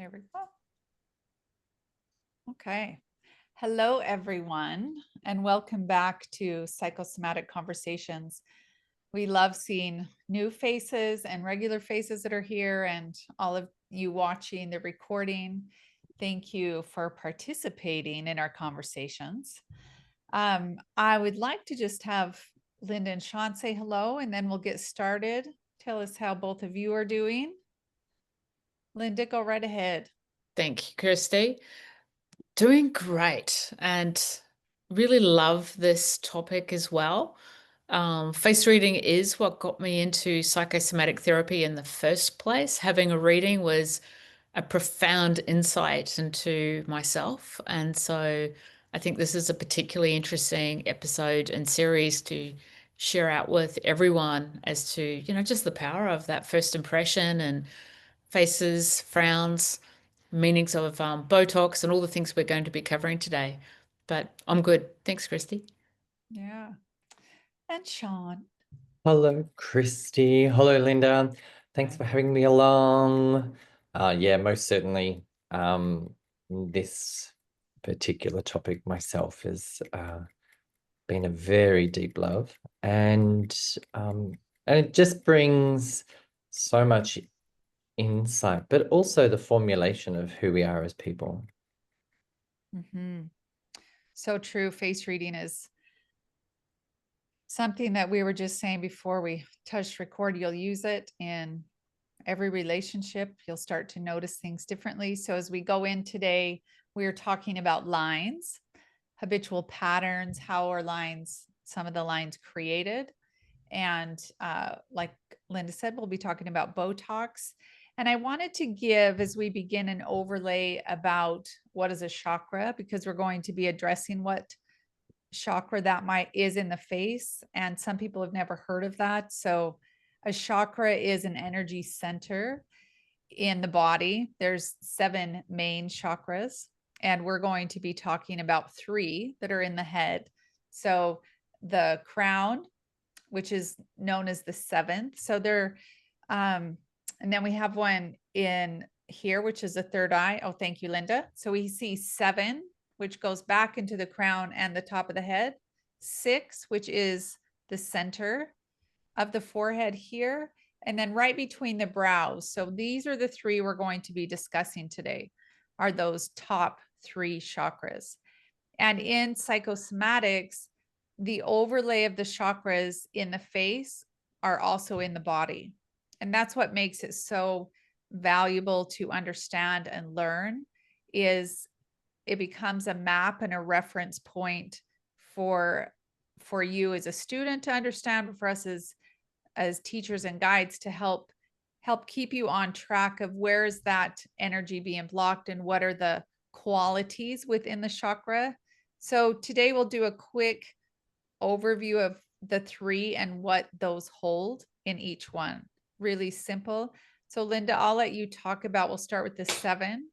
There we go. Okay. Hello, everyone, and welcome back to Psychosomatic Conversations. We love seeing new faces and regular faces that are here, and all of you watching the recording. Thank you for participating in our conversations. I would like to just have Linda and Sean say hello, and then we'll get started. Tell us how both of you are doing. Linda, go right ahead. Thank you, Kirsty. Doing great and really love this topic as well. Face reading is what got me into psychosomatic therapy in the first place. Having a reading was a profound insight into myself. And so I think this is a particularly interesting episode and series to share out with everyone as to, just the power of that first impression and faces, frowns, meanings of Botox, and all the things we're going to be covering today. But I'm good. Thanks, Christy. Yeah. And Sean. Hello, Christy. Hello, Linda. Thanks for having me along. Yeah, most certainly. This particular topic myself has been a very deep love, and it just brings so much insight, but also the formulation of who we are as people. Mm-hmm. So true. Face reading is something that we were just saying before we touched record. You'll use it in every relationship. You'll start to notice things differently. So as we go in today, we're talking about lines, habitual patterns, how are lines, some of the lines created. And like Linda said, we'll be talking about Botox. And I wanted to give, as we begin, an overlay about what is a chakra, because we're going to be addressing what chakra that is in the face. And some people have never heard of that. So a chakra is an energy center in the body. There's 7 main chakras, and we're going to be talking about 3 that are in the head. So the crown, which is known as the 7th. So they're, and then we have one in here, which is the third eye. Oh, thank you, Linda. So we see 7, which goes back into the crown and the top of the head. 6, which is the center of the forehead here, and then right between the brows. So these are the 3 we're going to be discussing today, are those top 3 chakras. And in psychosomatics, the overlay of the chakras in the face are also in the body. And that's what makes it so valuable to understand and learn, is it becomes a map and a reference point for you as a student to understand, but for us as teachers and guides to help keep you on track of where is that energy being blocked and what are the qualities within the chakra. So today we'll do a quick overview of the 3 and what those hold in each one. Really simple. So Linda, I'll let you talk about, we'll start with the 7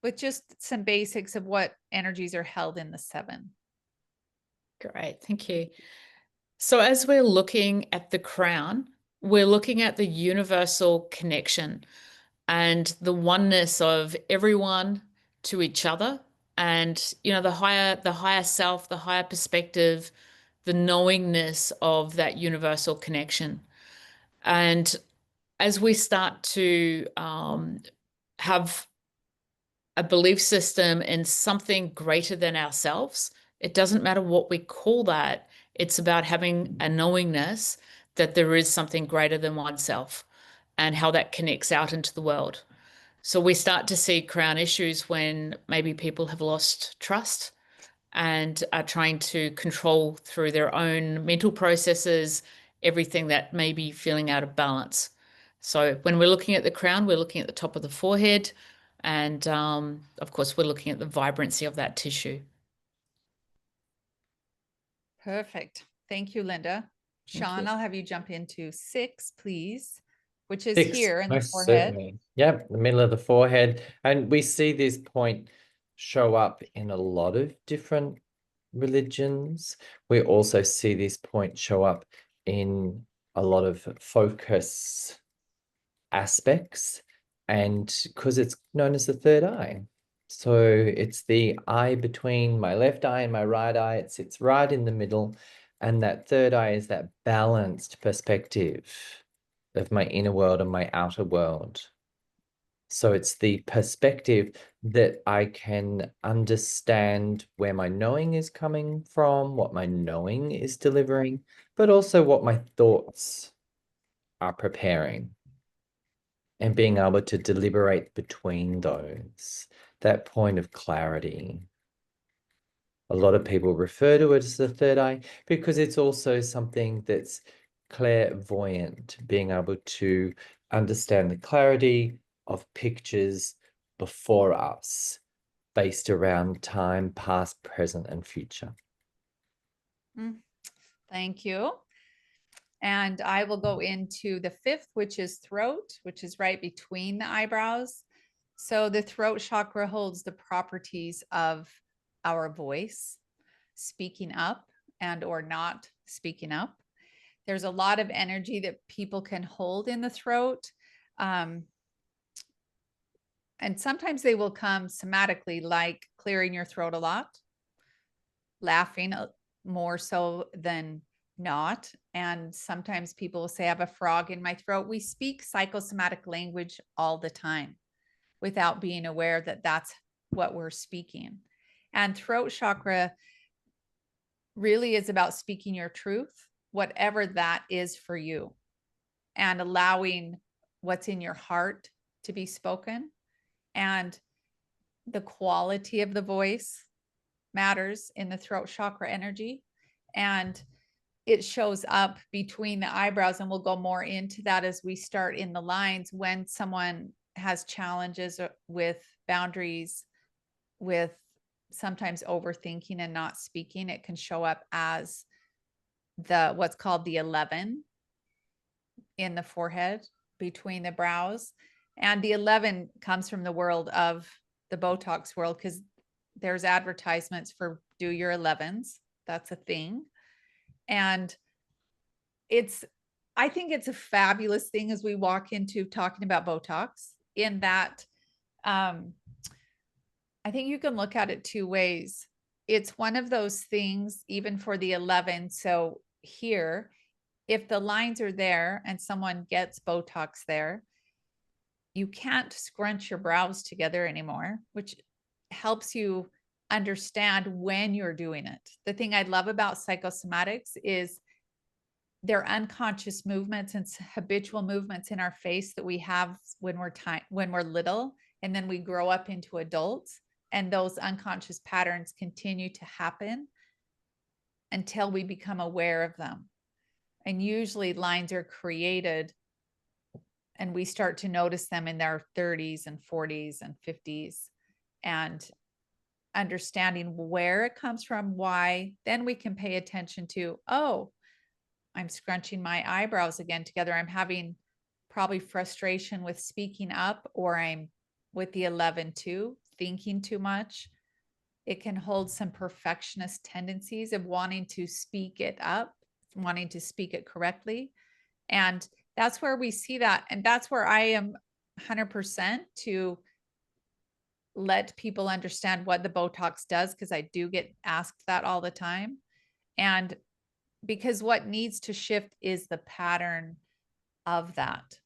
with just some basics of what energies are held in the 7. Great. Thank you. So as we're looking at the crown, we're looking at the universal connection and the oneness of everyone to each other, and the higher self, the higher perspective, the knowingness of that universal connection. And as we start to have a belief system in something greater than ourselves, it doesn't matter what we call that. It's about having a knowingness that there is something greater than oneself and how that connects out into the world. So we start to see crown issues when maybe people have lost trust and are trying to control through their own mental processes everything that may be feeling out of balance. So when we're looking at the crown, we're looking at the top of the forehead, and of course, we're looking at the vibrancy of that tissue. Perfect. Thank you, Linda. Sean, I'll have you jump into 6, please, which is 6, here in the most forehead. certainly. Yep, the middle of the forehead. And we see this point show up in a lot of different religions. We also see this point show up in a lot of focus aspects. And because it's known as the third eye. So it's the eye between my left eye and my right eye. It sits right in the middle. And that third eye is that balanced perspective of my inner world and my outer world. So it's the perspective that I can understand where my knowing is coming from, what my knowing is delivering, but also what my thoughts are preparing, and being able to deliberate between those, that point of clarity. A lot of people refer to it as the third eye because it's also something that's clairvoyant, being able to understand the clarity of pictures before us based around time, past, present, and future. Thank you. And I will go into the fifth, which is throat, which is right between the eyebrows. So the throat chakra holds the properties of our voice, speaking up and or not speaking up. There's a lot of energy that people can hold in the throat. And sometimes they will come somatically, like clearing your throat a lot, laughing more so than not. And sometimes people will say, I have a frog in my throat. We speak psychosomatic language all the time without being aware that that's what we're speaking. And throat chakra really is about speaking your truth, whatever that is for you, and allowing what's in your heart to be spoken. And the quality of the voice matters in the throat chakra energy. And it shows up between the eyebrows. And we'll go more into that as we start in the lines. When someone has challenges with boundaries, with sometimes overthinking and not speaking, it can show up as the what's called the 11 in the forehead between the brows. And the 11 comes from the world of the Botox world, because there's advertisements for do your 11s. That's a thing. And I think it's a fabulous thing as we walk into talking about Botox, in that I think you can look at it two ways. It's one of those things, even for the 11. So here, if the lines are there and someone gets Botox there, you can't scrunch your brows together anymore, which helps you understand when you're doing it. The thing I love about psychosomatics is they're unconscious movements and habitual movements in our face that we have when we're little, and then we grow up into adults, and those unconscious patterns continue to happen until we become aware of them. And usually lines are created and we start to notice them in their 30s and 40s and 50s, and understanding where it comes from, why, then we can pay attention to, oh, I'm scrunching my eyebrows again together. I'm having probably frustration with speaking up, or I'm with the 11 too, thinking too much. It can hold some perfectionist tendencies of wanting to speak it up, wanting to speak it correctly. And that's where we see that. And that's where I am 100% to let people understand what the Botox does, because I do get asked that all the time. And because what needs to shift is the pattern of that.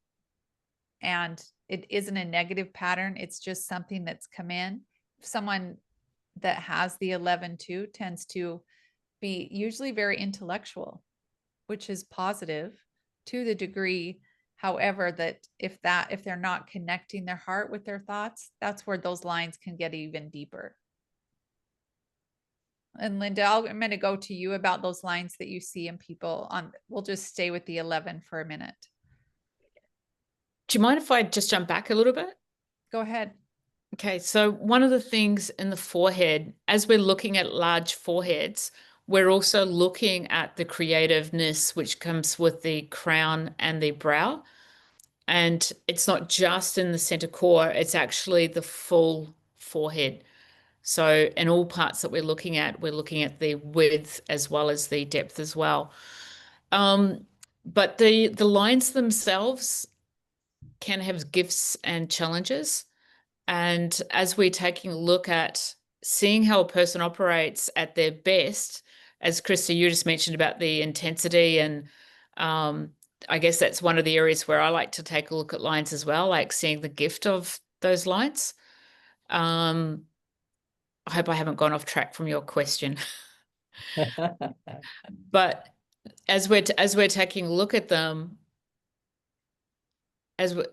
And it isn't a negative pattern. It's just something that's come in. Someone that has the 11 too tends to be usually very intellectual, which is positive to the degree. However, that if they're not connecting their heart with their thoughts, that's where those lines can get even deeper. And Linda, I'm going to go to you about those lines that you see in people on, we'll just stay with the 11 for a minute. Do you mind if I just jump back a little bit? Go ahead. Okay, so one of the things in the forehead, as we're looking at large foreheads, we're also looking at the creativeness which comes with the crown and the brow. And it's not just in the center core, it's actually the full forehead. So in all parts that we're looking at the width as well as the depth as well. But the lines themselves can have gifts and challenges. And as we're taking a look at seeing how a person operates at their best, as Krista, you just mentioned about the intensity, and I guess that's one of the areas where I like to take a look at lines as well, like seeing the gift of those lines. I hope I haven't gone off track from your question. But as we're taking a look at them,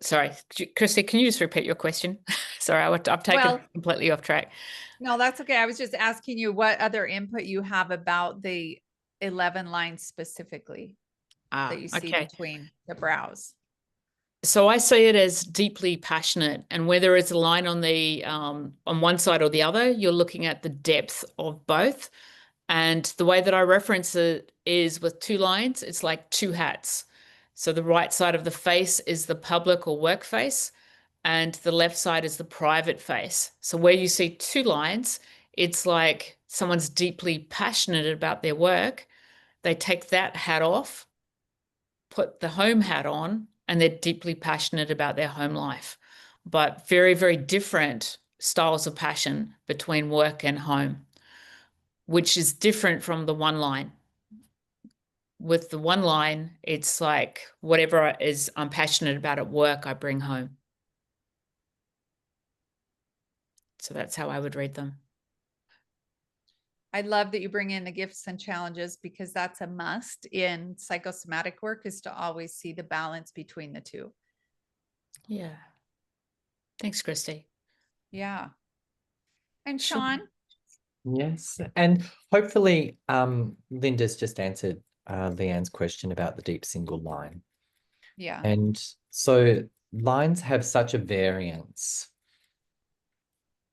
sorry, Christy, can you just repeat your question? Sorry, I've taken completely off track. No, that's okay. I was just asking you what other input you have about the 11 lines specifically that you see between the brows. So I see it as deeply passionate, and whether it's a line on the on one side or the other, you're looking at the depth of both. And the way that I reference it is with two lines, it's like two hats. So the right side of the face is the public or work face, and the left side is the private face. So where you see two lines, it's like someone's deeply passionate about their work. They take that hat off, put the home hat on, and they're deeply passionate about their home life. But very, very different styles of passion between work and home, which is different from the one line. With the one line, it's like whatever I'm passionate about at work, I bring home. So that's how I would read them. I love that you bring in the gifts and challenges, because that's a must in psychosomatic work, is to always see the balance between the two. Yeah. Thanks, Christy. Yeah. And Sean? Yes. And hopefully Linda's just answered Leanne's question about the deep single line. Yeah. And so lines have such a variance.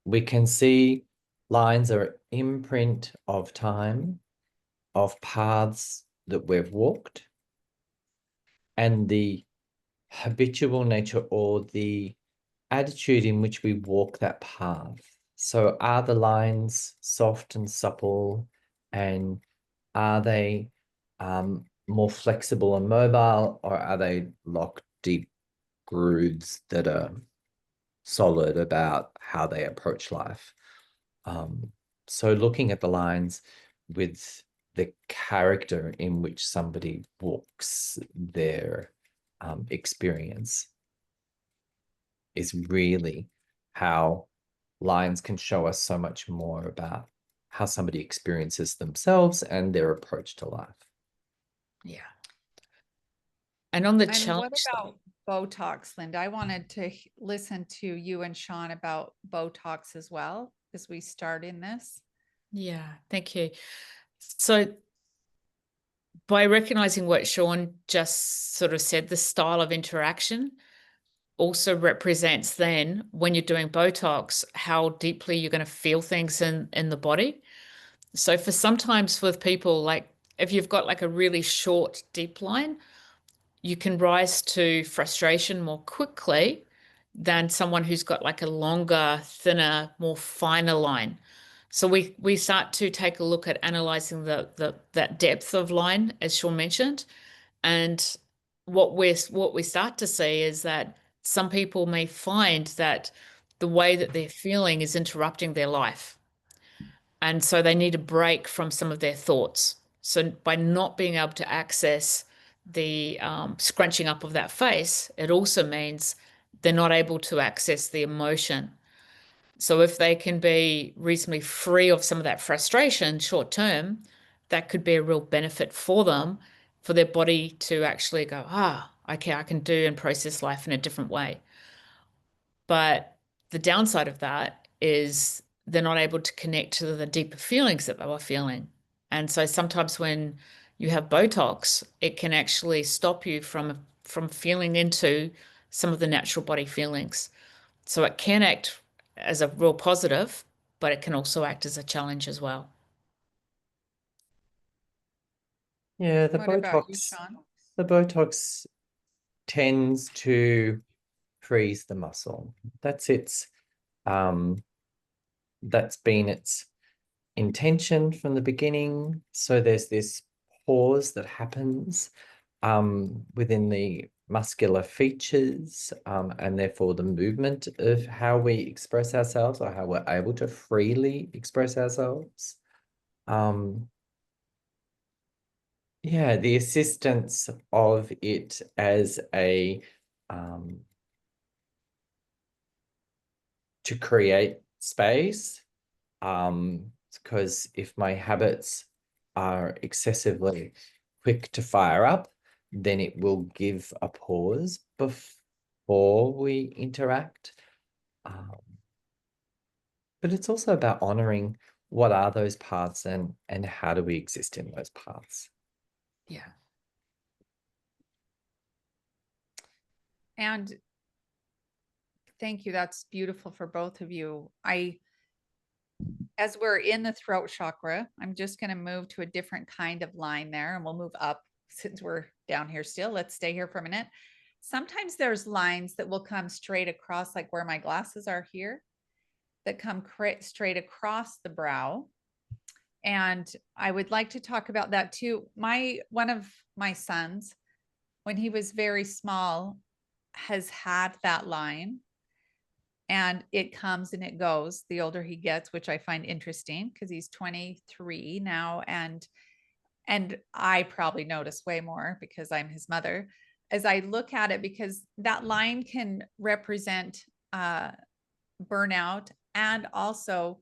We can see lines are imprint of time, of paths that we've walked, and the habitual nature or the attitude in which we walk that path. So are the lines soft and supple, and are they more flexible and mobile, or are they locked deep grooves that are solid about how they approach life? So looking at the lines with the character in which somebody walks their experience is really how lines can show us so much more about how somebody experiences themselves and their approach to life. Yeah. And on the And challenge, what about Botox, Linda? I wanted to listen to you and Sean about Botox as well as we start in this. Yeah, thank you. So by recognizing what Sean just sort of said, the style of interaction also represents then when you're doing Botox, how deeply you're going to feel things in the body. So for sometimes with people, like if you've got like a really short, deep line, you can rise to frustration more quickly than someone who's got like a longer, thinner, more finer line. So we start to take a look at analyzing that depth of line, as Sean mentioned, and what we start to see is that some people may find that the way that they're feeling is interrupting their life, and so they need a break from some of their thoughts. So by not being able to access the scrunching up of that face, it also means they're not able to access the emotion. So if they can be reasonably free of some of that frustration short term, that could be a real benefit for them, for their body to actually go, okay, I can do and process life in a different way. But the downside of that is they're not able to connect to the deeper feelings that they were feeling. And so sometimes when you have Botox, it can actually stop you from feeling into some of the natural body feelings. So it can act as a real positive, but it can also act as a challenge as well. Yeah, What about you, Sean? the Botox tends to freeze the muscle. That's been its intention from the beginning. So there's this pause that happens within the muscular features, and therefore the movement of how we express ourselves or how we're able to freely express ourselves. Yeah, the assistance of it as a to create space, because if my habits are excessively quick to fire up, then it will give a pause before we interact. But it's also about honoring what are those paths and how do we exist in those paths. Yeah. And thank you. That's beautiful for both of you. As we're in the throat chakra, I'm just going to move to a different kind of line there, and we'll move up since we're down here still. Let's stay here for a minute. Sometimes there's lines that will come straight across, like where my glasses are here, that come straight across the brow. And I would like to talk about that too. One of my sons, when he was very small, has had that line, and it comes and it goes the older he gets, which I find interesting because he's 23 now. And I probably notice way more because I'm his mother as I look at it, because that line can represent burnout and also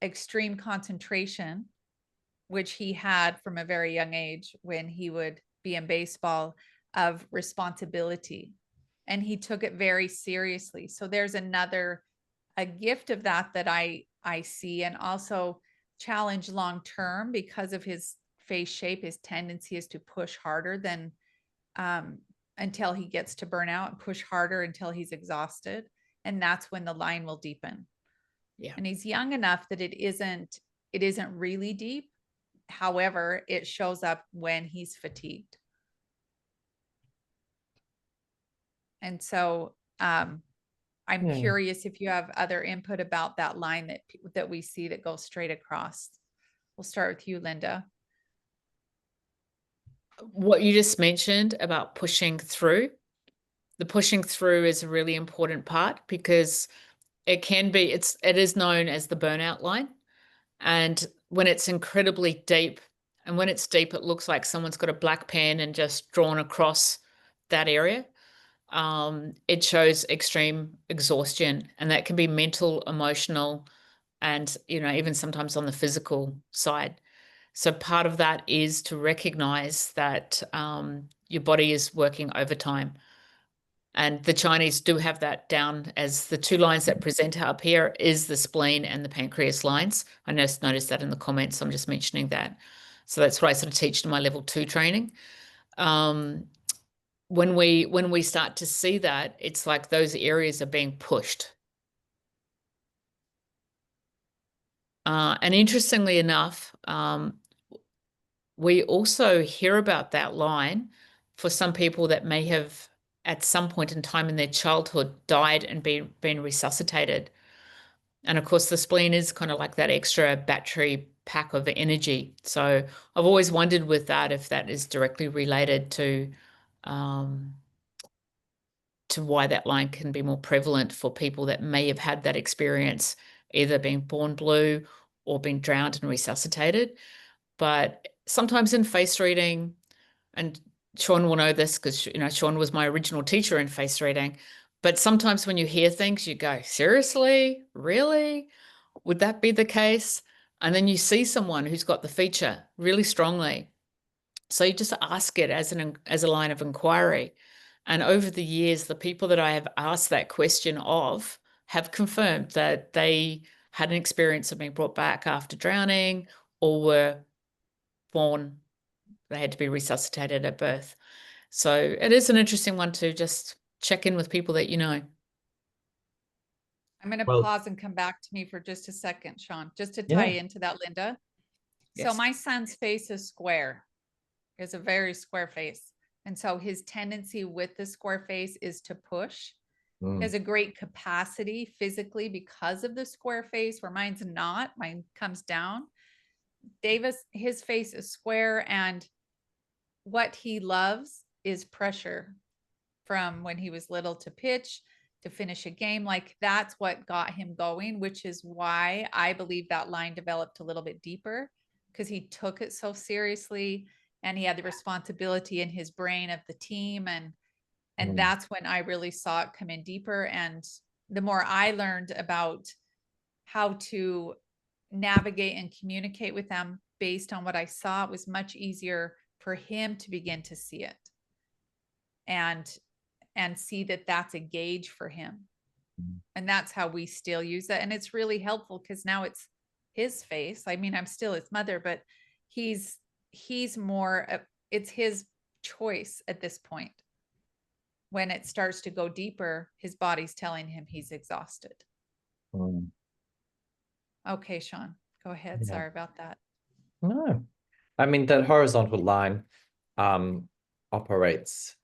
extreme concentration, which he had from a very young age when he would be in baseball, of responsibility. And he took it very seriously. So there's a gift of that I see, and also challenge long term because of his face shape. His tendency is to push harder than until he gets to burnout, and push harder until he's exhausted. And that's when the line will deepen. Yeah. And he's young enough that it isn't really deep. However, it shows up when he's fatigued. And so I'm Yeah. curious if you have other input about that line that we see that goes straight across. We'll start with you, Linda. What you just mentioned about pushing through, the pushing through is a really important part because it is known as the burnout line. And when it's incredibly deep, and when it's deep, it looks like someone's got a black pen and just drawn across that area. It shows extreme exhaustion, and that can be mental, emotional, and even sometimes on the physical side. So part of that is to recognize that your body is working overtime. And the Chinese do have that down as the two lines that present up here is the spleen and the pancreas lines. I just noticed that in the comments. So I'm just mentioning that. So that's what I sort of teach in my level 2 training. When we start to see that, it's like those areas are being pushed. And interestingly enough, we also hear about that line for some people that may have at some point in time in their childhood died and been resuscitated. And of course, the spleen is kind of like that extra battery pack of energy. So I've always wondered with that if that is directly related to why that line can be more prevalent for people that may have had that experience, either being born blue or being drowned and resuscitated. But sometimes in face reading, and Sean will know this because Sean was my original teacher in face reading, but sometimes when you hear things, you go, seriously? Really? Would that be the case? And then you see someone who's got the feature really strongly. So you just ask it as a line of inquiry. And over the years, the people that I have asked that question of have confirmed that they had an experience of being brought back after drowning or were born, they had to be resuscitated at birth. So it is an interesting one to just check in with people that you know. I'm going to Well, pause and come back to me for just a second, Sean, just to tie yeah. into that, Linda. So Yes. my son's face is square. It's a very square face. And so his tendency with the square face is to push. He has a great capacity physically because of the square face, where mine's not. Mine comes down. Davis, his face is square, and what he loves is pressure. from when he was little to pitch, to finish a game. Like that's what got him going, which is why I believe that line developed a little bit deeper, because he took it so seriously and he had the responsibility in his brain of the team. And Mm. that's when I really saw it come in deeper. And the more I learned about how to navigate and communicate with them based on what I saw, it was much easier for him to begin to see it and see that that's a gauge for him. Mm. And that's how we still use it. And it's really helpful because now it's his face. I mean, I'm still his mother, but he's more it's his choice at this point. When it starts to go deeper, his body's telling him he's exhausted. Mm. Okay, Sean, go ahead. Yeah. Sorry about that. No, I mean, that horizontal line operates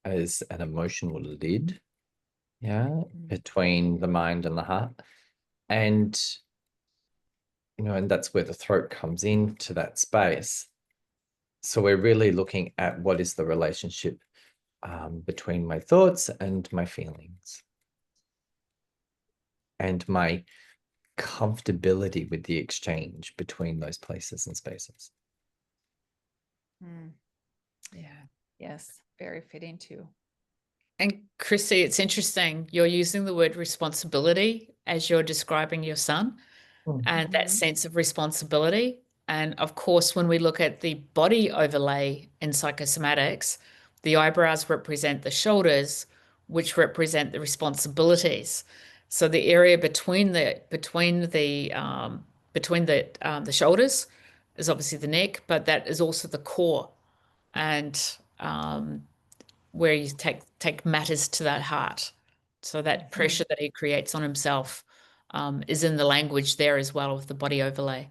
as an emotional lid, yeah, between the mind and the heart. And, and that's where the throat comes into that space. So we're really looking at what is the relationship between my thoughts and my feelings and my comfortability with the exchange between those places and spaces. Yeah. Yes. Very fitting too. And Chrissy, it's interesting. You're using the word responsibility as you're describing your son and that sense of responsibility. And of course, when we look at the body overlay in psychosomatics, the eyebrows represent the shoulders, which represent the responsibilities. So the area between the shoulders is obviously the neck, but that is also the core, and where you take matters to that heart. So that pressure that he creates on himself is in the language there as well of the body overlay.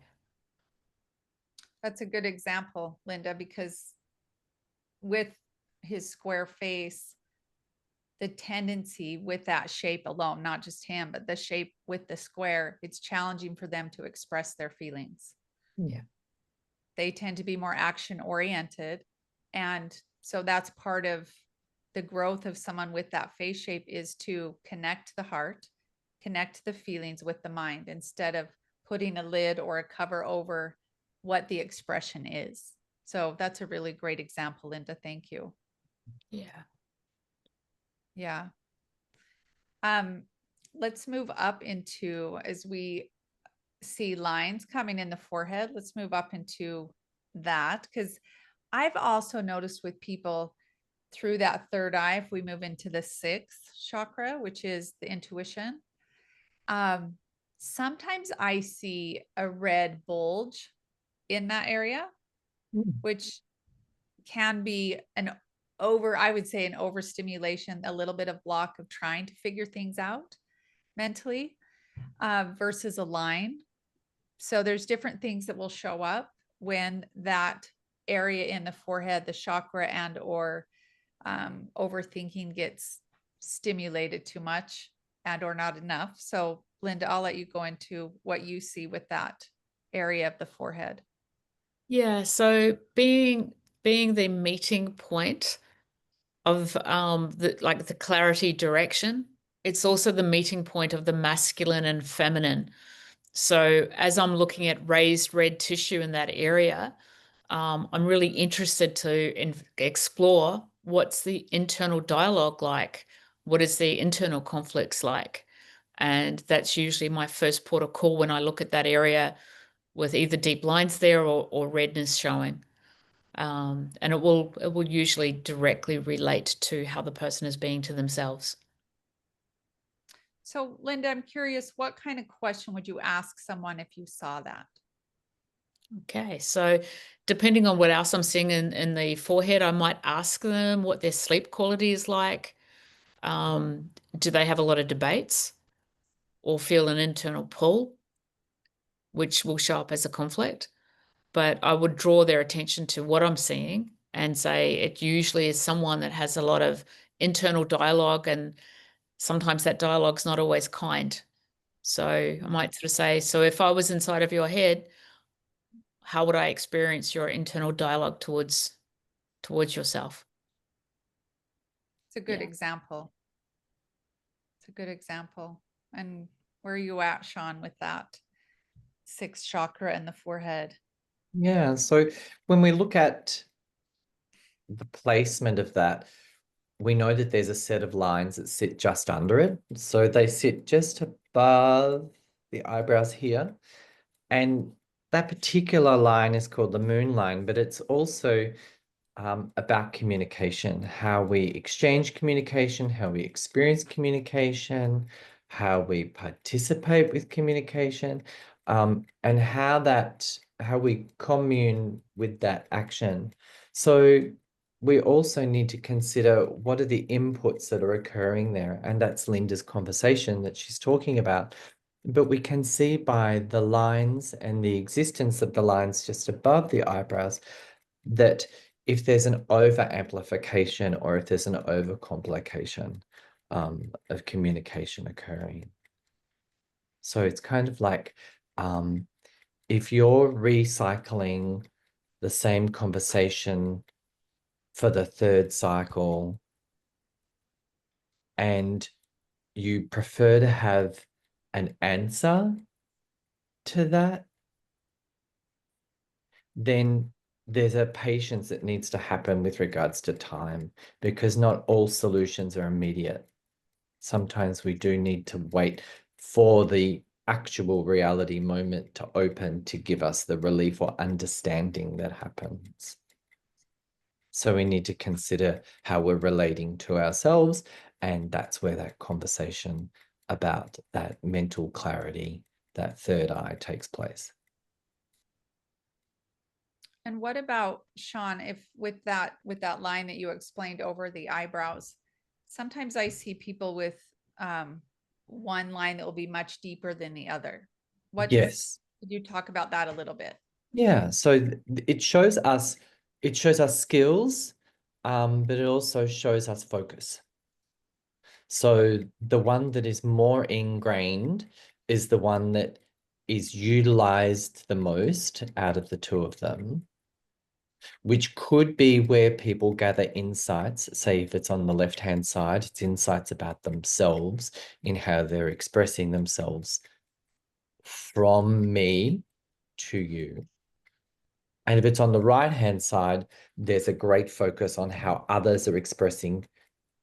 That's a good example, Linda, because with his square face, the tendency with that shape alone, not just him, but the shape with the square, it's challenging for them to express their feelings. Yeah. They tend to be more action oriented. And so that's part of the growth of someone with that face shape, is to connect the heart, connect the feelings with the mind, instead of putting a lid or a cover over what the expression is. So that's a really great example, Linda. Thank you. Yeah. Yeah. Let's move up into, as we see lines coming in the forehead, let's move up into that, because I've also noticed with people through that third eye, if we move into the sixth chakra, which is the intuition, sometimes I see a red bulge in that area, which can be I would say an overstimulation, a little bit of block of trying to figure things out mentally, versus a line. So there's different things that will show up when that area in the forehead, the chakra, and or overthinking gets stimulated too much and or not enough. So Linda, I'll let you go into what you see with that area of the forehead. Yeah. So being the meeting point of the clarity direction, it's also the meeting point of the masculine and feminine. So as I'm looking at raised red tissue in that area, I'm really interested to explore what's the internal dialogue like, what is the internal conflicts like, and that's usually my first port of call when I look at that area with either deep lines there or redness showing. And it will usually directly relate to how the person is being to themselves. So Linda, I'm curious, what kind of question would you ask someone if you saw that? Okay, so depending on what else I'm seeing in the forehead, I might ask them what their sleep quality is like. Do they have a lot of debates or feel an internal pull, which will show up as a conflict? But I would draw their attention to what I'm seeing and say it usually is someone that has a lot of internal dialogue, and sometimes that dialogue's not always kind. So I might sort of say, so if I was inside of your head, how would I experience your internal dialogue towards yourself? It's a good Yeah. example. It's a good example. And where are you at, Sean, with that sixth chakra and the forehead? Yeah, so when we look at the placement of that, we know that there's a set of lines that sit just under it. So they sit just above the eyebrows here. And that particular line is called the moon line, but it's also about communication, how we exchange communication, how we experience communication, how we participate with communication, and how we commune with that action. So we also need to consider what are the inputs that are occurring there, and that's Linda's conversation that she's talking about. But we can see by the lines and the existence of the lines just above the eyebrows that if there's an over amplification or if there's an over complication of communication occurring. So it's kind of like if you're recycling the same conversation for the third cycle and you prefer to have an answer to that, then there's a patience that needs to happen with regards to time, because not all solutions are immediate. Sometimes we do need to wait for the actual reality moment to open to give us the relief or understanding that happens. So we need to consider how we're relating to ourselves, and that's where that conversation about that mental clarity, that third eye, takes place. And what about, Sean, if with that line that you explained over the eyebrows, sometimes I see people with one line that will be much deeper than the other. Yes. Could you talk about that a little bit? Yeah, so it shows us skills, but it also shows us focus. So the one that is more ingrained is the one that is utilized the most out of the two of them, which could be where people gather insights. Say if it's on the left-hand side, it's insights about themselves in how they're expressing themselves from me to you. And if it's on the right-hand side, there's a great focus on how others are expressing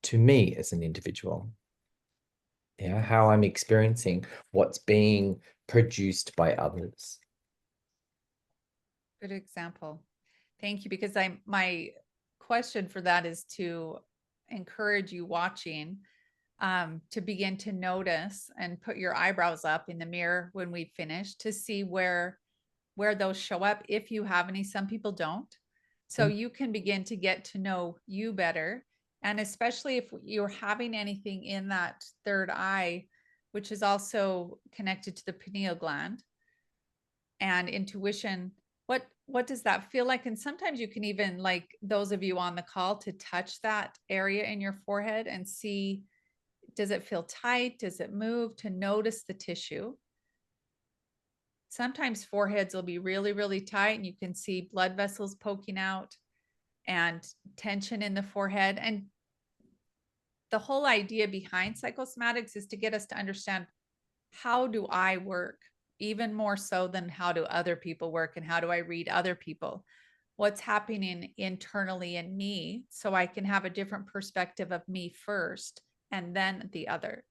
to me as an individual. Yeah, how I'm experiencing what's being produced by others. Good example. Thank you. Because my question for that is to encourage you watching to begin to notice and put your eyebrows up in the mirror when we finish to see where those show up, if you have any. Some people don't. So you can begin to get to know you better. And especially if you're having anything in that third eye, which is also connected to the pineal gland and intuition, what does that feel like? And sometimes you can even, like those of you on the call, to touch that area in your forehead and see, does it feel tight? Does it move? To notice the tissue. Sometimes foreheads will be really, really tight and you can see blood vessels poking out and tension in the forehead. And the whole idea behind psychosomatics is to get us to understand, how do I work? Even more so than how do other people work and how do I read other people? What's happening internally in me, so I can have a different perspective of me first and then the other.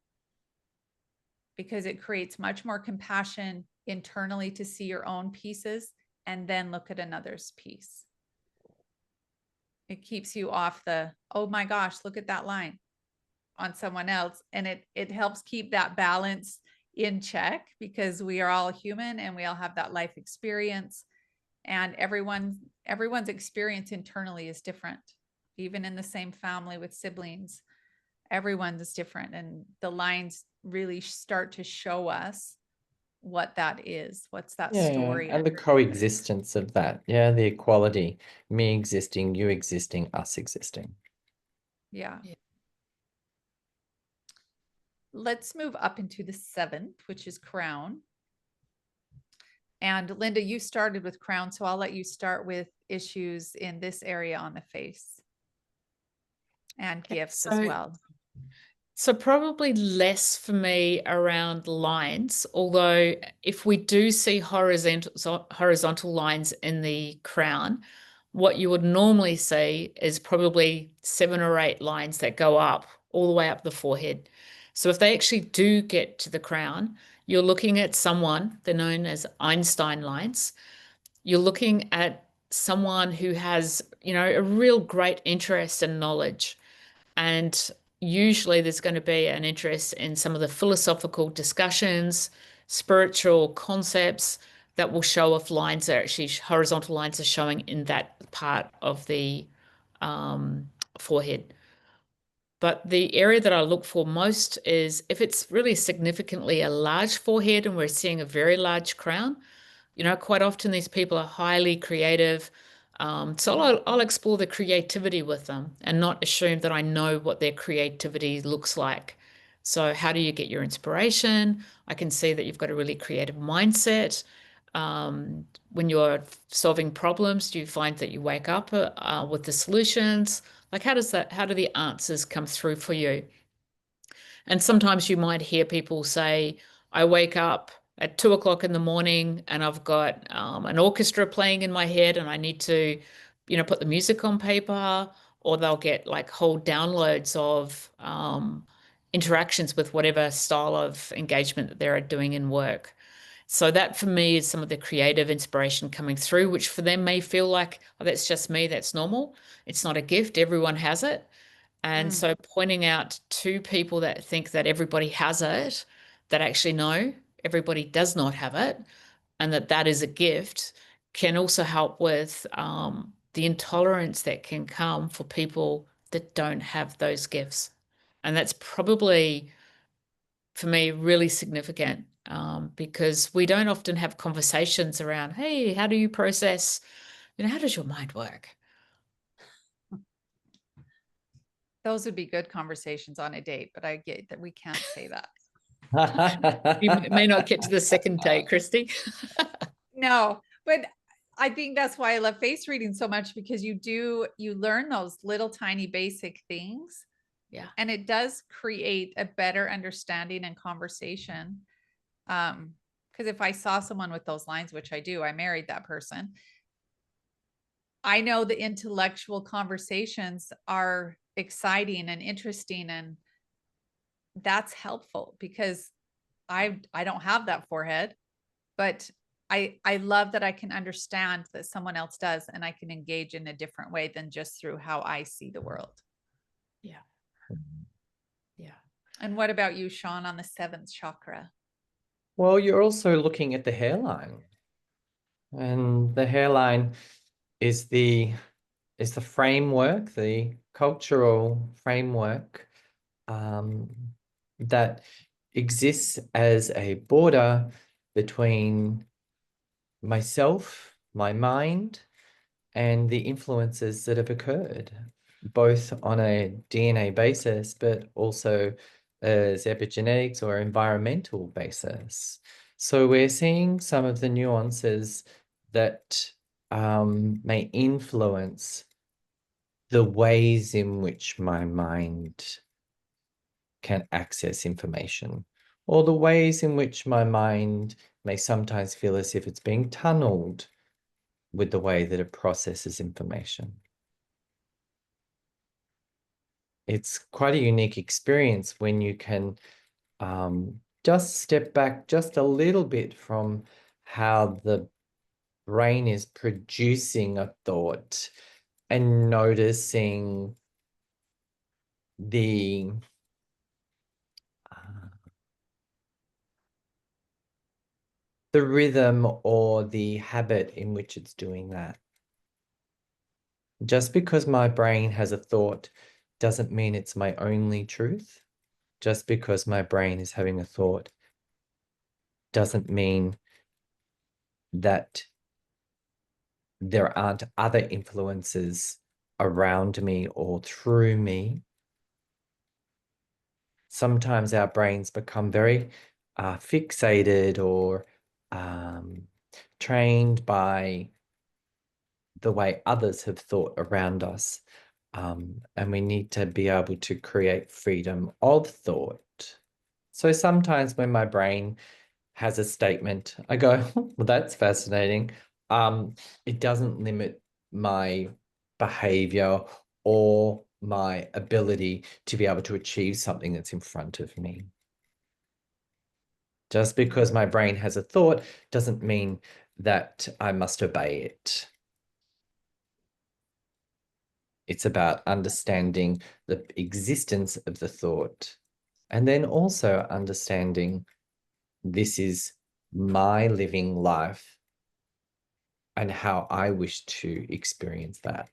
Because it creates much more compassion internally to see your own pieces and then look at another's piece. It keeps you off the, oh my gosh, look at that line on someone else. And it helps keep that balance in check, because we are all human and we all have that life experience, and everyone's experience internally is different. Even in the same family with siblings, everyone's is different, and the lines really start to show us what that is. What's that Yeah, story? and the coexistence of that. Yeah, the equality, me existing, you existing, us existing. Yeah. Let's move up into the seventh, which is crown. And Linda, you started with crown, so I'll let you start with issues in this area on the face. and gifts as So, well. so probably less for me around lines, although if we do see horizontal lines in the crown, what you would normally see is probably 7 or 8 lines that go up all the way up the forehead. So if they actually do get to the crown, you're looking at someone, they're known as Einstein lines. You're looking at someone who has, a real great interest and knowledge. And usually there's going to be an interest in some of the philosophical discussions, spiritual concepts that will show if lines are actually horizontal lines are showing in that part of the forehead. But the area that I look for most is if it's really significantly a large forehead and we're seeing a very large crown. Quite often these people are highly creative. So I'll explore the creativity with them and not assume that I know what their creativity looks like. So how do you get your inspiration? I can see that you've got a really creative mindset. When you're solving problems, do you find that you wake up with the solutions? Like how do the answers come through for you? And sometimes you might hear people say, I wake up at 2 o'clock in the morning and I've got an orchestra playing in my head and I need to, put the music on paper, or they'll get like whole downloads of interactions with whatever style of engagement that they're doing in work. So that for me is some of the creative inspiration coming through, which for them may feel like, oh, that's just me, that's normal. It's not a gift, everyone has it. And so pointing out to people that think that everybody has it, that actually no, everybody does not have it, and that is a gift, can also help with the intolerance that can come for people that don't have those gifts. And that's probably, for me, really significant because we don't often have conversations around, hey, how do you process, how does your mind work? Those would be good conversations on a date, but I get that we can't say that. You may not get to the second date, Christy. No, but I think that's why I love face reading so much, because you learn those little tiny basic things. Yeah. And it does create a better understanding and conversation. Because if I saw someone with those lines, which I do, I married that person. I know the intellectual conversations are exciting and interesting, and that's helpful because I don't have that forehead, but I love that I can understand that someone else does, and I can engage in a different way than just through how I see the world. Yeah. Yeah. And what about you, Sean, on the 7th chakra? Well, you're also looking at the hairline. And the hairline is the framework, the cultural framework that exists as a border between myself, my mind, and the influences that have occurred, both on a DNA basis, but also as epigenetics or environmental basis. So we're seeing some of the nuances that may influence the ways in which my mind can access information, or the ways in which my mind may sometimes feel as if it's being tunneled with the way that it processes information. It's quite a unique experience when you can just step back just a little bit from how the brain is producing a thought and noticing the rhythm or the habit in which it's doing that. Just because my brain has a thought doesn't mean it's my only truth. Just because my brain is having a thought doesn't mean that there aren't other influences around me or through me. Sometimes our brains become very fixated or trained by the way others have thought around us. And we need to be able to create freedom of thought. So sometimes when my brain has a statement, I go, well, that's fascinating. It doesn't limit my behavior or my ability to be able to achieve something that's in front of me. Just because my brain has a thought doesn't mean that I must obey it. It's about understanding the existence of the thought, and then also understanding this is my living life and how I wish to experience that.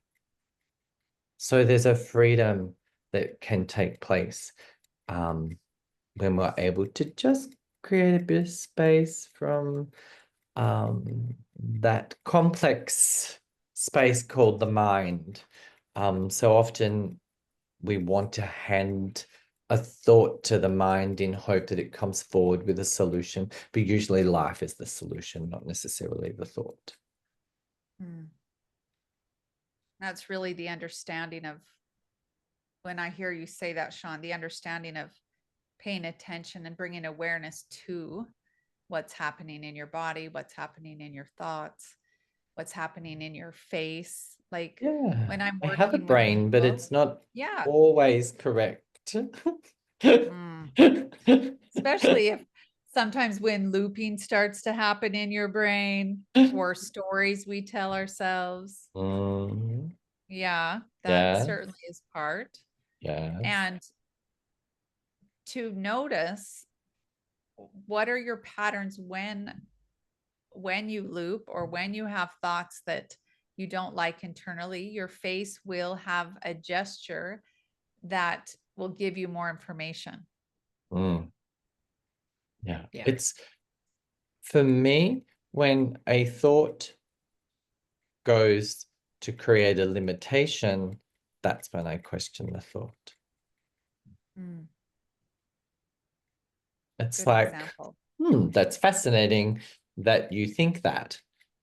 So there's a freedom that can take place when we're able to just create a bit of space from that complex space called the mind. So often we want to hand a thought to the mind in hope that it comes forward with a solution, but usually life is the solution, not necessarily the thought. That's really the understanding of, when I hear you say that, Sean, the understanding of paying attention and bringing awareness to what's happening in your body, what's happening in your thoughts, what's happening in your face. Like Yeah, when I'm I have a working with brain, but people, it's not yeah, always correct. especially if sometimes when looping starts to happen in your brain or stories we tell ourselves. Yeah, that Yes, certainly is part. yes. And to notice what are your patterns when you loop or when you have thoughts that you don't like internally. Your face will have a gesture that will give you more information. Yeah. Yeah. It's, for me, when a thought goes to create a limitation, that's when I question the thought. It's Good like, example. that's fascinating that you think that.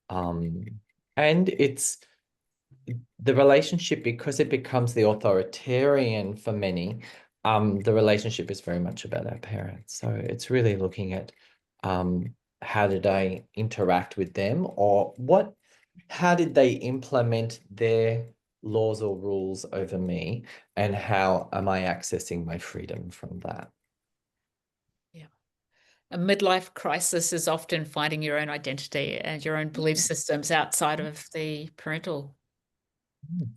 And it's the relationship, because it becomes the authoritarian for many, the relationship is very much about our parents. So it's really looking at how did I interact with them, or how did they implement their laws or rules over me, and how am I accessing my freedom from that? Yeah. A midlife crisis is often finding your own identity and your own belief systems outside of the parental.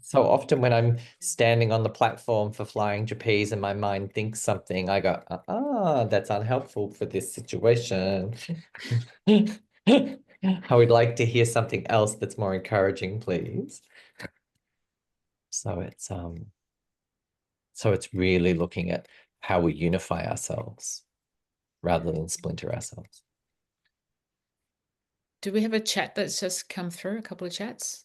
So often when I'm standing on the platform for flying trapeze and my mind thinks something, I go, that's unhelpful for this situation. I would like to hear something else that's more encouraging, please. So it's really looking at how we unify ourselves rather than splinter ourselves. Do we have a chat that's just come through? A couple of chats?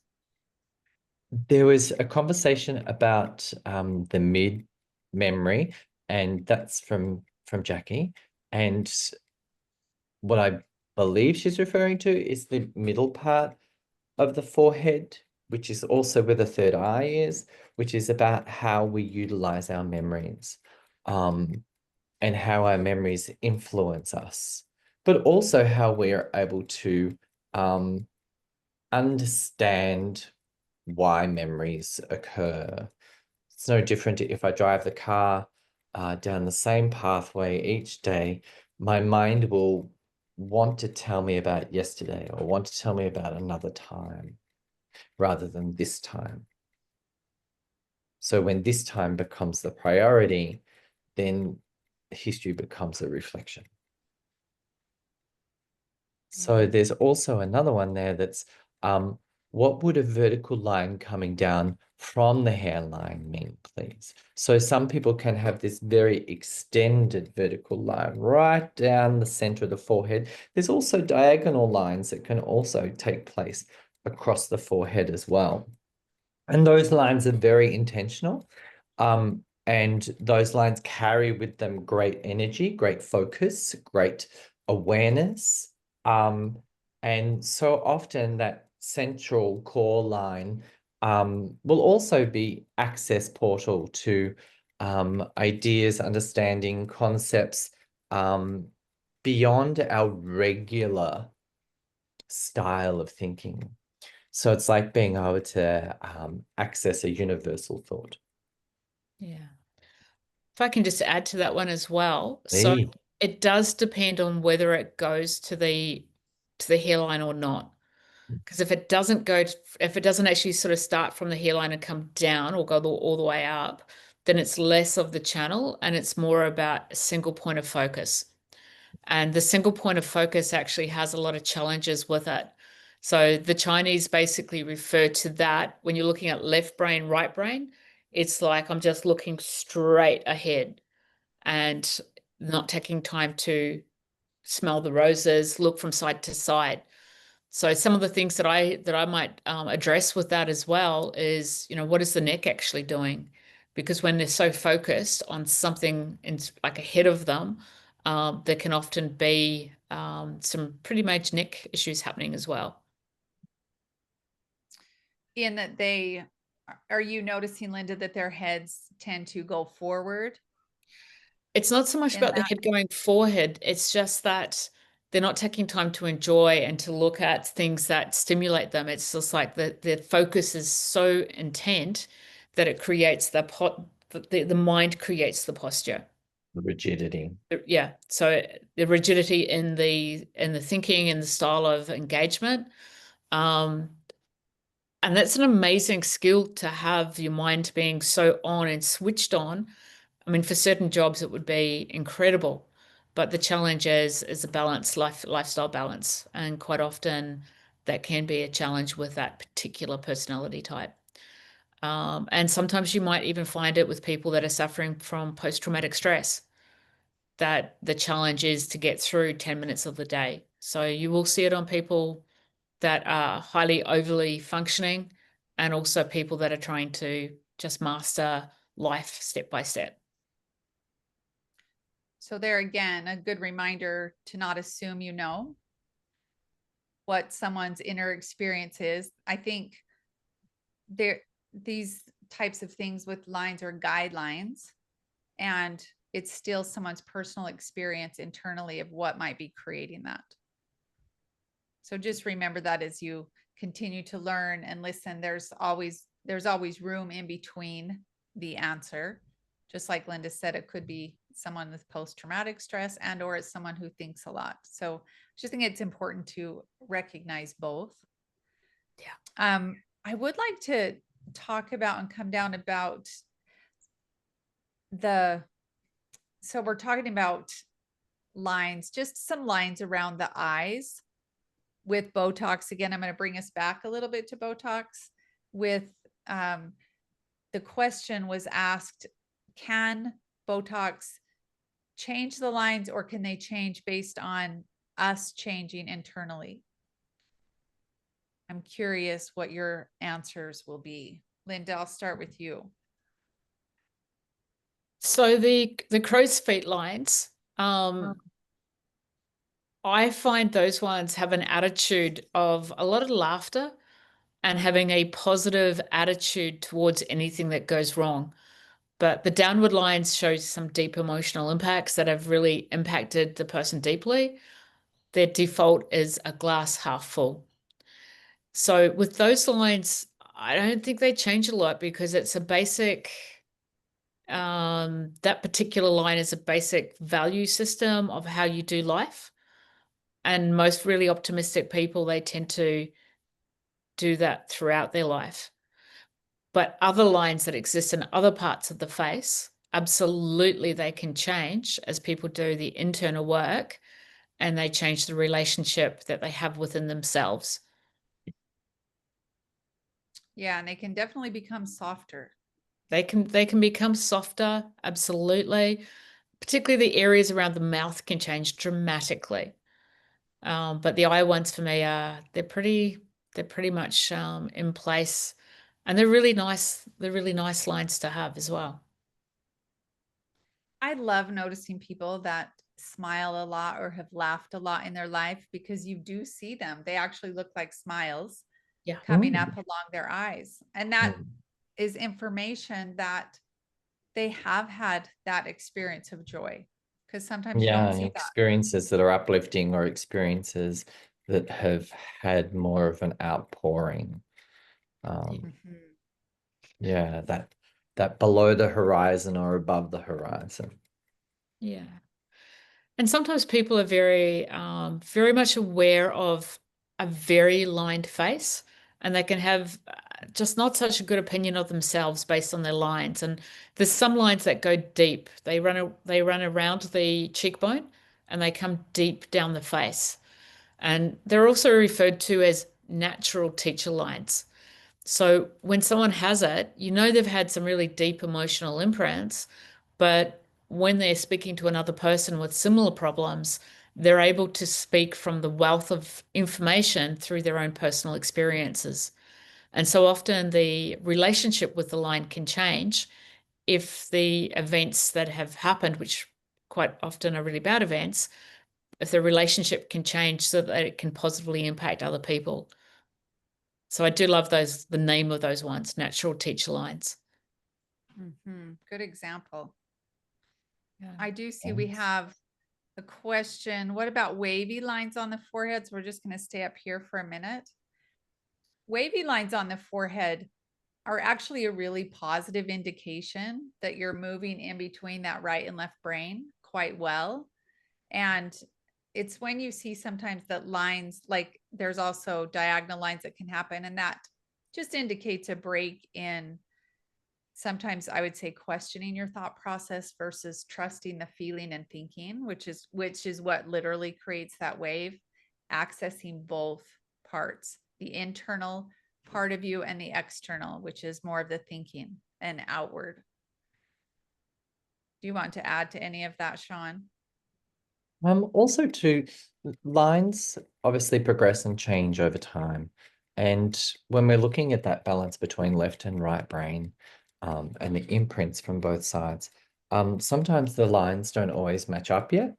There was a conversation about the mid memory, and that's from Jackie. And what I believe she's referring to is the middle part of the forehead, which is also where the third eye is, which is about how we utilize our memories, and how our memories influence us, but also how we are able to understand why memories occur. It's no different if I drive the car down the same pathway each day. My mind will want to tell me about yesterday or want to tell me about another time rather than this time. So when this time becomes the priority, then history becomes a reflection. So there's also another one there that's what would a vertical line coming down from the hairline mean, please? So some people can have this very extended vertical line right down the center of the forehead. There's also diagonal lines that can also take place across the forehead as well. And those lines are very intentional. And those lines carry with them great energy, great focus, great awareness. And so often that central core line will also be access portal to ideas, understanding concepts beyond our regular style of thinking. So it's like being able to access a universal thought. Yeah. If I can just add to that one as well. So Hey, it does depend on whether it goes to the hairline or not. Because if it doesn't if it doesn't actually sort of start from the hairline and come down or go all the way up, then it's less of the channel and it's more about a single point of focus. And the single point of focus actually has a lot of challenges with it. So the Chinese basically refer to that when you're looking at left brain, right brain, it's like I'm just looking straight ahead and not taking time to smell the roses, look from side to side. So some of the things that I might address with that as well is, what is the neck actually doing? Because when they're so focused on something like ahead of them, there can often be some pretty major neck issues happening as well. In that are you noticing, Linda, that their heads tend to go forward It's not so much in about the that? head going forehead. It's just that they're not taking time to enjoy and to look at things that stimulate them. It's just like the focus is so intent that it creates the mind creates the posture. the rigidity. Yeah. So the rigidity in the thinking and the style of engagement. Um, and that's an amazing skill to have your mind being so on and switched on. I mean, for certain jobs, it would be incredible, but the challenge is a balance, lifestyle balance, and quite often that can be a challenge with that particular personality type. And sometimes you might even find it with people that are suffering from post-traumatic stress, that the challenge is to get through 10 minutes of the day. So you will see it on people that are highly overly functioning and also people that are trying to just master life step by step. So there again, a good reminder to not assume you know what someone's inner experience is. I think these types of things with lines are guidelines, and it's still someone's personal experience internally of what might be creating that. So just remember that as you continue to learn and listen, there's always room in between the answer. Just like Linda said, it could be someone with post-traumatic stress and or it's someone who thinks a lot. So I just think it's important to recognize both. Yeah. I would like to talk about and come down about so we're talking about lines, just some lines around the eyes with Botox. Again, I'm going to bring us back a little bit to Botox with the question was asked, can Botox change the lines or can they change based on us changing internally? I'm curious what your answers will be. Linda, I'll start with you. So the crow's feet lines, I find those ones have an attitude of a lot of laughter and having a positive attitude towards anything that goes wrong. But the downward lines show some deep emotional impacts that have really impacted the person deeply. Their default is a glass half full. So with those lines, I don't think they change a lot because it's a basic, that particular line is a basic value system of how you do life. And most really optimistic people, they tend to do that throughout their life. But other lines that exist in other parts of the face, absolutely they can change as people do the internal work and they change the relationship that they have within themselves. Yeah, and they can definitely become softer. They can become softer, absolutely. Particularly the areas around the mouth can change dramatically. But the eye ones for me are they're pretty much in place, and they're really nice. They're really nice lines to have as well. I love noticing people that smile a lot or have laughed a lot in their life because you do see them. They actually look like smiles. Yeah. coming up along their eyes. And that Mm. is information that they have had that experience of joy, because sometimes you Yeah, don't and see that. experiences that are uplifting or experiences that have had more of an outpouring. Mhm. Yeah, that below the horizon or above the horizon. Yeah. And sometimes people are very much aware of a very lined face, and they can have just not such a good opinion of themselves based on their lines. And there's some lines that go deep. They run around the cheekbone, and they come deep down the face. And they're also referred to as natural teacher lines. So when someone has it, you know they've had some really deep emotional imprints, but when they're speaking to another person with similar problems, they're able to speak from the wealth of information through their own personal experiences. And so often the relationship with the line can change if the events that have happened, which quite often are really bad events, if the relationship can change so that it can positively impact other people. So I do love the name of those ones, natural teacher lines. Good example. Yeah. I do see we Thanks. have a question. What about wavy lines on the forehead? So we're just going to stay up here for a minute. Wavy lines on the forehead are actually a really positive indication that you're moving in between that right and left brain quite well. And it's when you see sometimes that lines, like there's also diagonal lines that can happen, and that just indicates a break in, sometimes I would say, questioning your thought process versus trusting the feeling and thinking, which is what literally creates that wave, accessing both parts, the internal part of you and the external, which is more of the thinking and outward. Do you want to add to any of that, Sean? Also too, lines obviously progress and change over time. And when we're looking at that balance between left and right brain, and the imprints from both sides, sometimes the lines don't always match up yet.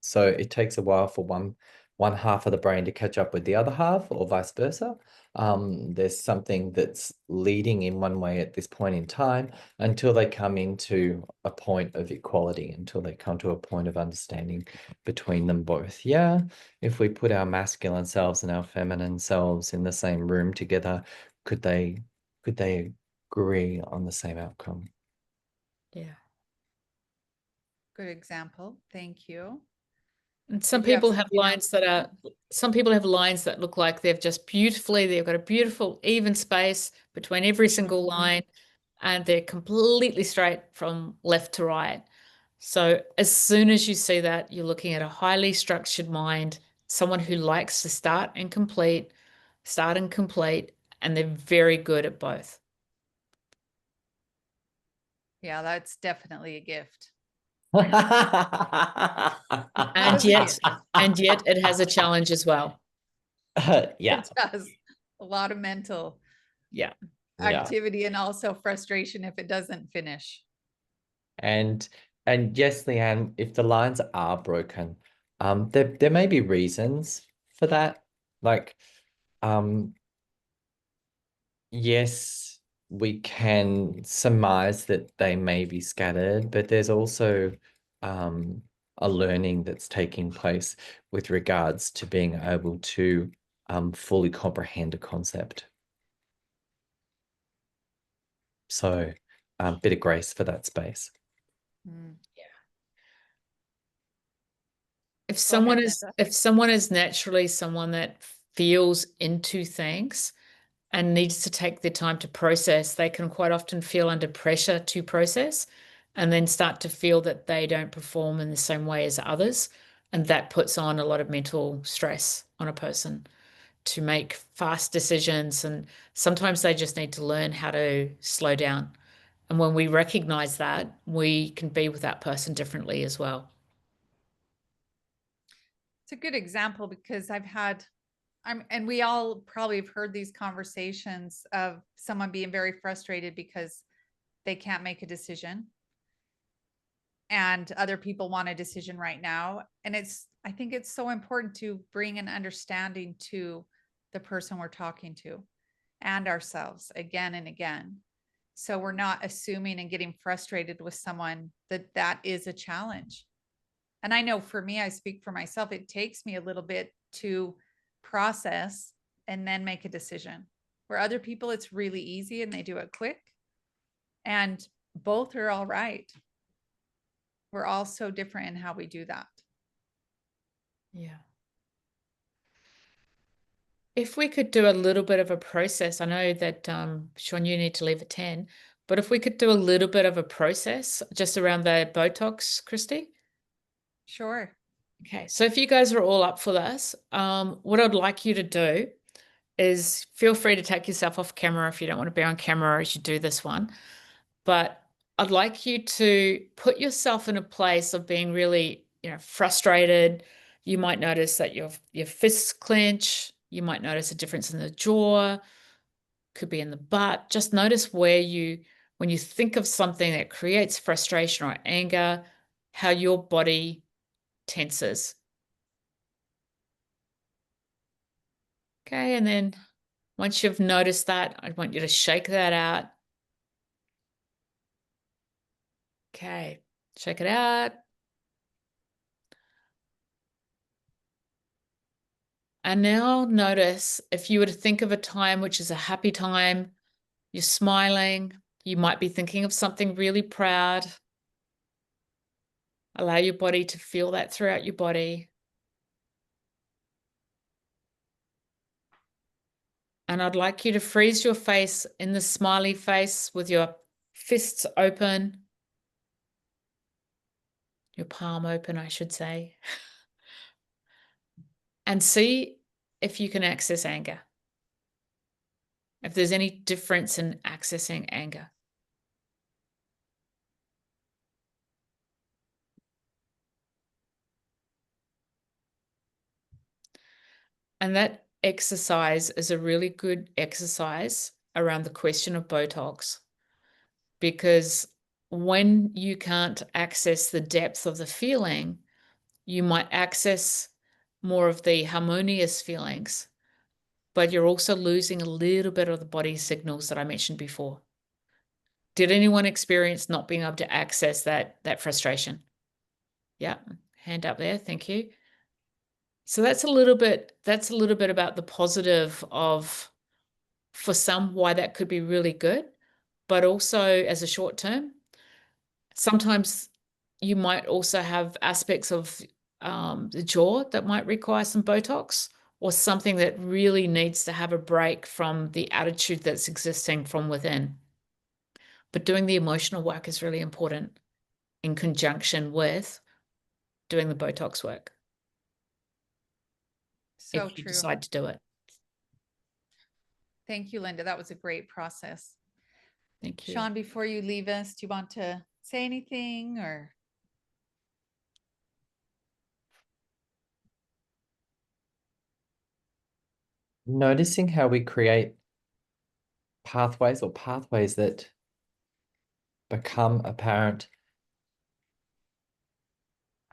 So it takes a while for one half of the brain to catch up with the other half, or vice versa. There's something that's leading in one way at this point in time until they come into a point of equality, until they come to a point of understanding between them both. Yeah, if we put our masculine selves and our feminine selves in the same room together, could they agree on the same outcome? Yeah. Good example. Thank you. And Did you have something else? some people have lines that look like they've got a beautiful even space between every single Mhm. line, and they're completely straight from left to right. So as soon as you see that, you're looking at a highly structured mind, someone who likes to start and complete, and they're very good at both. Yeah, that's definitely a gift. That And is a yet, gift. and yet it has a challenge as well. Yeah, It does. A lot of mental Yeah. yeah. activity and also frustration if it doesn't finish. And yes, Leanne, if the lines are broken, there may be reasons for that. Like, um, yes, we can surmise that they may be scattered, but there's also a learning that's taking place with regards to being able to fully comprehend a concept. So, bit of grace for that space. Mm. Go ahead, Linda. If someone is naturally someone that feels into things and needs to take their time to process, they can quite often feel under pressure to process and then start to feel that they don't perform in the same way as others. And that puts on a lot of mental stress on a person to make fast decisions. And sometimes they just need to learn how to slow down. And when we recognize that, we can be with that person differently as well. It's a good example because and we all probably have heard these conversations of someone being very frustrated because they can't make a decision and other people want a decision right now. And I think it's so important to bring an understanding to the person we're talking to and ourselves again and again. So we're not assuming and getting frustrated with someone that is a challenge. And I know for me, I speak for myself, it takes me a little bit to process and then make a decision. Where other people, it's really easy and they do it quick. And both are all right. We're all so different in how we do that. Yeah. If we could do a little bit of a process, I know that Sean, you need to leave at 10, but if we could do a little bit of a process just around the Botox, Christy. Sure. Okay, so if you guys are all up for this, what I'd like you to do is feel free to take yourself off camera if you don't want to be on camera as you do this one. But I'd like you to put yourself in a place of being really, frustrated. You might notice that your fists clench. You might notice a difference in the jaw, could be in the butt. Just notice when you think of something that creates frustration or anger, how your body tenses. Okay, and then once you've noticed that, I want you to shake that out. Okay, shake it out. And now notice if you were to think of a time which is a happy time, you're smiling, you might be thinking of something really proud. Allow your body to feel that throughout your body. And I'd like you to freeze your face in the smiley face with your fists open, your palm open, I should say, and see if you can access anger. If there's any difference in accessing anger. And that exercise is a really good exercise around the question of Botox, because when you can't access the depth of the feeling, you might access more of the harmonious feelings, but you're also losing a little bit of the body signals that I mentioned before. Did anyone experience not being able to access that frustration? Yeah, hand up there. Thank you. So that's a little bit about the positive of, for some, why that could be really good, but also as a short term. Sometimes you might also have aspects of the jaw that might require some Botox, or something that really needs to have a break from the attitude that's existing from within. But doing the emotional work is really important in conjunction with doing the Botox work. So if you true. decide to do it. Thank you, Linda. That was a great process. Thank you. Sean, before you leave us, do you want to say anything or? Noticing how we create pathways that become apparent,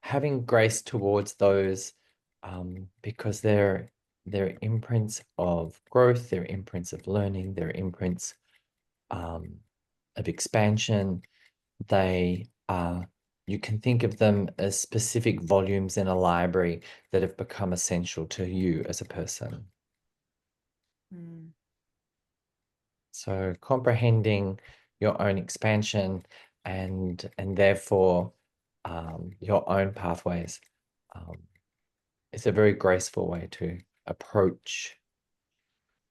having grace towards those, because they're imprints of growth, they're imprints of learning, they're imprints of expansion. They are, you can think of them as specific volumes in a library that have become essential to you as a person. So comprehending your own expansion and therefore your own pathways is a very graceful way to approach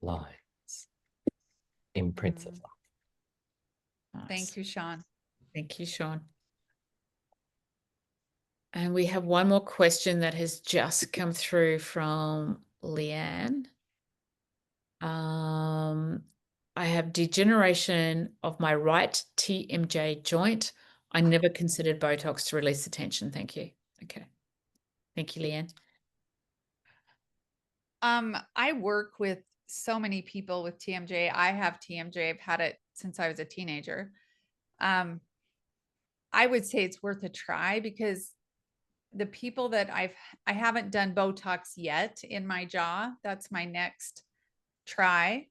lines, imprints of life. Thank you, Sean. Thank you, Sean. And we have one more question that has just come through from Leanne. I have degeneration of my right TMJ joint. I never considered Botox to release the tension. Thank you. Okay. Thank you, Leanne. I work with so many people with TMJ. I have TMJ. I've had it since I was a teenager. I would say it's worth a try, because the people that I haven't done Botox yet in my jaw. That's my next try.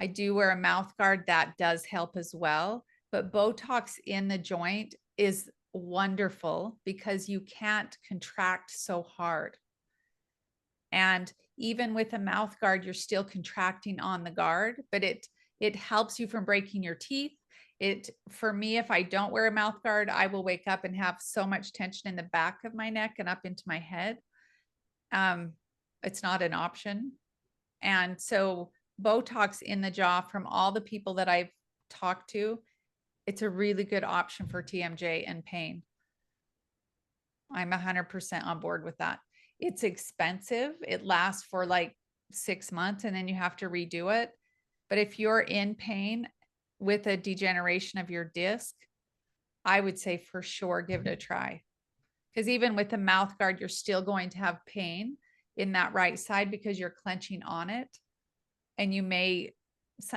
I do wear a mouth guard that does help as well, but Botox in the joint is wonderful because you can't contract so hard. And even with a mouth guard, you're still contracting on the guard, but it helps you from breaking your teeth. For me, if I don't wear a mouth guard, I will wake up and have so much tension in the back of my neck and up into my head. It's not an option. And so Botox in the jaw, from all the people that I've talked to, it's a really good option for TMJ and pain. I'm 100% on board with that. It's expensive. It lasts for like 6 months and then you have to redo it. But if you're in pain with a degeneration of your disc, I would say for sure give it a try. Because even with the mouth guard, you're still going to have pain in that right side because you're clenching on it. And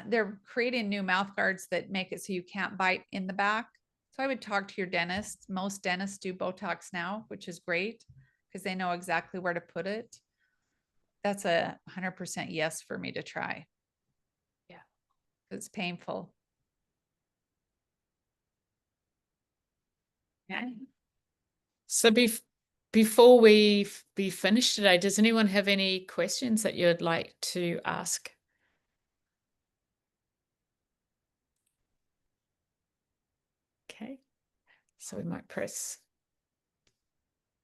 they're creating new mouth guards that make it so you can't bite in the back. So I would talk to your dentist. Most dentists do Botox now, which is great because they know exactly where to put it. That's a 100% yes for me to try. Yeah. It's painful. Okay. So before we be finished today, does anyone have any questions that you'd like to ask? Okay. So we might press